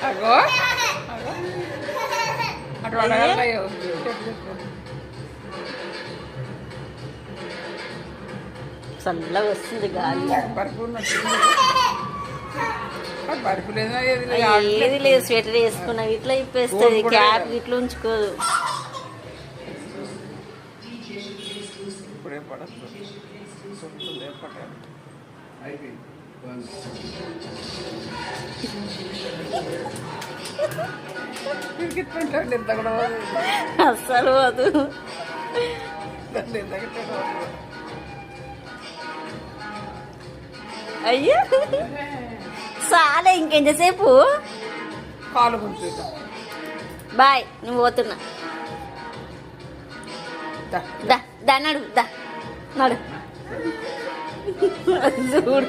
అగో అటు అడగలయ్యో చల్లగా వస్తుంది గాలి. ఏది లేదు, స్వెటర్ వేసుకున్నా ఇట్లా ఇప్పేస్తుంది, క్యాప్ ఇట్లా ఉంచుకోదు. అస్సలు అది అయ్యో చాలా ఇంకెంతసేపు. బాయ్, నువ్వు పోతున్నా. దా నడు, దా నడు. చూడు